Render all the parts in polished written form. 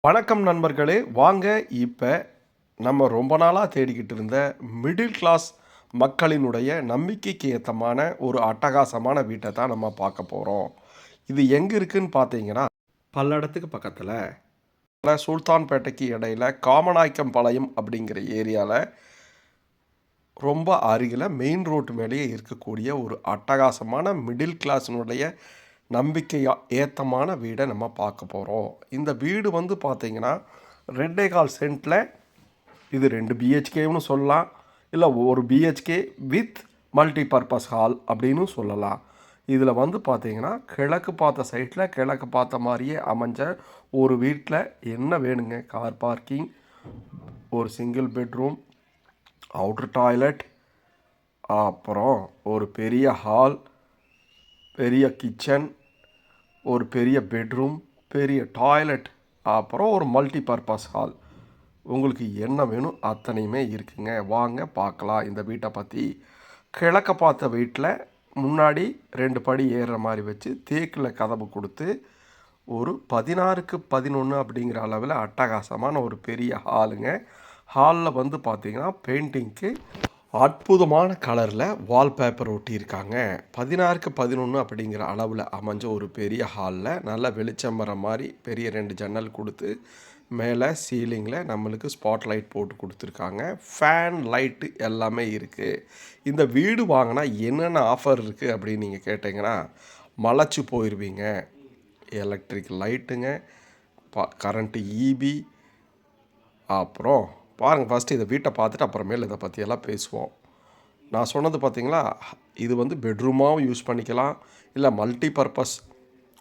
வணக்கம் நண்பர்களே, வாங்க இப்போ நம்ம ரொம்ப நாளாக தேடிக்கிட்டு இருந்த மிடில் கிளாஸ் மக்களினுடைய நம்பிக்கைக்கு ஏற்றமான ஒரு அட்டகாசமான வீட்டை தான் நம்ம பார்க்க போகிறோம். இது எங்கே இருக்குதுன்னு பார்த்தீங்கன்னா, பல்லடத்துக்கு பக்கத்தில் சுல்தான்பேட்டைக்கு இடையில் காமநாயக்கம் பாளையம் அப்படிங்கிற ஏரியாவில் ரொம்ப அருகில் மெயின் ரோட்டு மேலேயே இருக்கக்கூடிய ஒரு அட்டகாசமான மிடில் கிளாஸினுடைய நம்பிக்கையாக ஏற்றமான வீடை நம்ம பார்க்க போகிறோம். இந்த வீடு வந்து பார்த்திங்கன்னா 2.25 சென்ட்டில் இது 2 பிஹெச்கேன்னு சொல்லலாம், இல்லை ஒரு BHK with multi purpose hall அப்படின்னு சொல்லலாம். இதில் வந்து பார்த்திங்கன்னா கிழக்கு பார்த்த சைட்டில் கிழக்கு பார்த்த மாதிரியே அமைஞ்ச ஒரு வீட்டில் என்ன வேணுங்க, கார் பார்க்கிங், ஒரு சிங்கிள் பெட்ரூம், அவுட்ரு டாய்லெட், அப்புறம் ஒரு பெரிய ஹால், பெரிய கிச்சன், ஒரு பெரிய பெட்ரூம், பெரிய டாய்லெட், அப்புறம் ஒரு மல்டி பர்பஸ் ஹால். உங்களுக்கு என்ன வேணும் அத்தனையுமே இருக்குங்க. வாங்க பார்க்கலாம் இந்த வீட்டை பற்றி. கிழக்க பார்த்த வீட்டில் முன்னாடி 2 படி ஏறுற மாதிரி வச்சு தேக்கில் கதவு கொடுத்து ஒரு 16க்கு 11 அப்படிங்கிற அளவில் அட்டகாசமான ஒரு பெரிய ஹாலுங்க. ஹாலில் வந்து பார்த்திங்கன்னா பெயிண்டிங்க்கு அற்புதமான கலரில் வால்பேப்பர் ஒட்டியிருக்காங்க. 16க்கு 11 அப்படிங்கிற அளவில் அமைஞ்ச ஒரு பெரிய ஹாலில் நல்ல வெளிச்சம் வர மாதிரி பெரிய 2 ஜன்னல் கொடுத்து மேலே சீலிங்கில் நம்மளுக்கு ஸ்பாட் லைட் போட்டு கொடுத்துருக்காங்க. ஃபேன் லைட்டு எல்லாமே இருக்குது. இந்த வீடு வாங்கினா என்னென்ன ஆஃபர் இருக்குது அப்படின்னு நீங்கள் கேட்டிங்கன்னா மலைச்சு போயிடுவீங்க. எலக்ட்ரிக் லைட்டுங்க, கரண்ட்டு இபி. அப்புறம் பாருங்கள், ஃபஸ்ட்டு இதை வீட்டை பார்த்துட்டு அப்புறமேல் இதை பற்றியெல்லாம் பேசுவோம். நான் சொன்னது பார்த்திங்களா, இது வந்து பெட்ரூமாகவும் யூஸ் பண்ணிக்கலாம், இல்லை மல்டி பர்பஸ்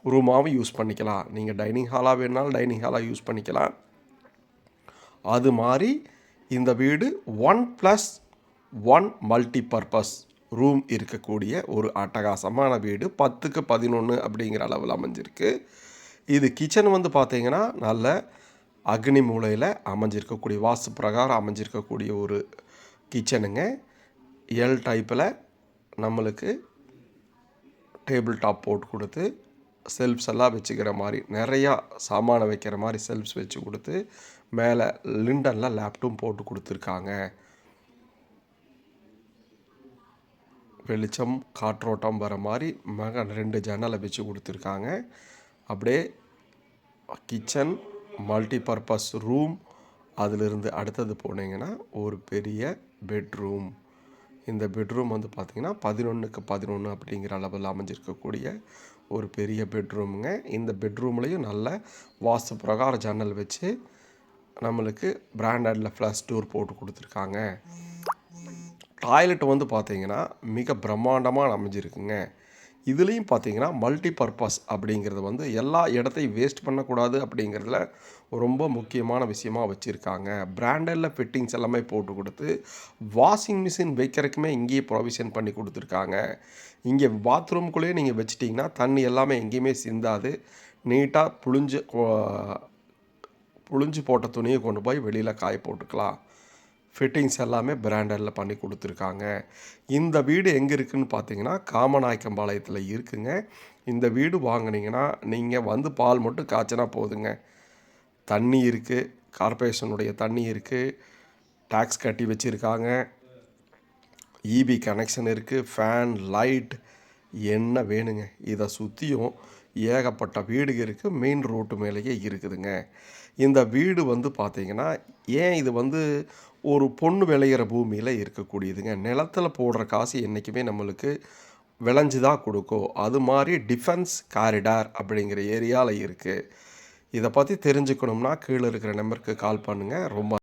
ரூமாகவும் யூஸ் பண்ணிக்கலாம். நீங்கள் டைனிங் ஹாலாக வேணுனாலும் டைனிங் ஹாலாக யூஸ் பண்ணிக்கலாம். அது மாதிரி இந்த வீடு 1+1 மல்டி பர்பஸ் ரூம் இருக்கக்கூடிய ஒரு அட்டகாசமான வீடு. 10க்கு 11 அப்படிங்கிற அளவில் அமைஞ்சிருக்கு. இது கிச்சன் வந்து பார்த்திங்கன்னா நல்ல அக்னி மூலையில் அமைஞ்சிருக்கக்கூடிய வாஸ்து பிரகாரம் அமைஞ்சிருக்கக்கூடிய ஒரு கிச்சனுங்க. எல் டைப்பில் நம்மளுக்கு டேபிள் டாப் போட்டு கொடுத்து செல்ஃப்ஸ் எல்லாம் வச்சுக்கிற மாதிரி, நிறையா சாமானை வைக்கிற மாதிரி செல்ஃப்ஸ் வச்சு கொடுத்து மேலே லிண்டனில் லேப்டும் போட்டு கொடுத்துருக்காங்க. வெளிச்சம் காற்றோட்டம் வர மாதிரி 2 ஜன்னலை வச்சு கொடுத்துருக்காங்க. அப்படியே கிச்சன், மல்டி பர்பஸ் ரூம், அதிலிருந்து அடுத்தது போனீங்கன்னா ஒரு பெரிய பெட்ரூம். இந்த பெட்ரூம் வந்து பார்த்திங்கன்னா 11க்கு 11 அப்படிங்கிற அளவில் அமைஞ்சிருக்கக்கூடிய ஒரு பெரிய பெட்ரூமுங்க. இந்த பெட்ரூம்லேயும் நல்ல வாஸ்து பிரகார ஜன்னல் வச்சு நம்மளுக்கு பிராண்டடில் ஃப்ளஷ் டோர் போட்டு கொடுத்துருக்காங்க. டாய்லெட் வந்து பார்த்திங்கன்னா மிக பிரம்மாண்டமாக அமைஞ்சிருக்குங்க. இதுலேயும் பார்த்திங்கன்னா மல்டி பர்பஸ் அப்படிங்கிறது வந்து எல்லா இடத்தையும் வேஸ்ட் பண்ணக்கூடாது அப்படிங்கிறதுல ரொம்ப முக்கியமான விஷயமாக வச்சுருக்காங்க. பிராண்டடில் ஃபிட்டிங்ஸ் எல்லாமே போட்டு கொடுத்து வாஷிங் மிஷின் வைக்கிறதுக்குமே இங்கேயே ப்ரொவிஷன் பண்ணி கொடுத்துருக்காங்க. இங்கே பாத்ரூம்குள்ளேயே நீங்கள் வச்சிட்டிங்கன்னா தண்ணி எல்லாமே எங்கேயுமே சிந்தாது. நீட்டாக புழிஞ்சு போட்ட துணியை கொண்டு போய் வெளியில் காய போட்டுக்கலாம். ஃபிட்டிங்ஸ் எல்லாமே பிராண்டடில் பண்ணி கொடுத்துருக்காங்க. இந்த வீடு எங்கே இருக்குதுன்னு பார்த்தீங்கன்னா காமநாயக்கம் பாளையத்தில் இருக்குங்க. இந்த வீடு வாங்கினீங்கன்னா நீங்கள் வந்து பால் மட்டும் காய்ச்சினா போதுங்க. தண்ணி இருக்குது, கார்பரேஷனுடைய தண்ணி இருக்குது, டேக்ஸ் கட்டி வச்சுருக்காங்க, இபி கனெக்ஷன் இருக்குது, ஃபேன் லைட் என்ன வேணுங்க. இதை சுற்றியும் ஏகப்பட்ட வீடு இருக்குது, மெயின் ரோட்டு மேலேயே இருக்குதுங்க. இந்த வீடு வந்து பார்த்திங்கன்னா ஏன் இது வந்து ஒரு பொண்ணு விளையிற பூமியில் இருக்கக்கூடியதுங்க. நிலத்தில் போடுற காசு என்றைக்குமே நம்மளுக்கு விளைஞ்சு தான் கொடுக்கும். அது மாதிரி டிஃபென்ஸ் காரிடார் அப்படிங்கிற ஏரியாவில் இருக்குது. இதை பற்றி தெரிஞ்சுக்கணும்னா கீழே இருக்கிற நம்பருக்கு கால் பண்ணுங்கள். ரொம்ப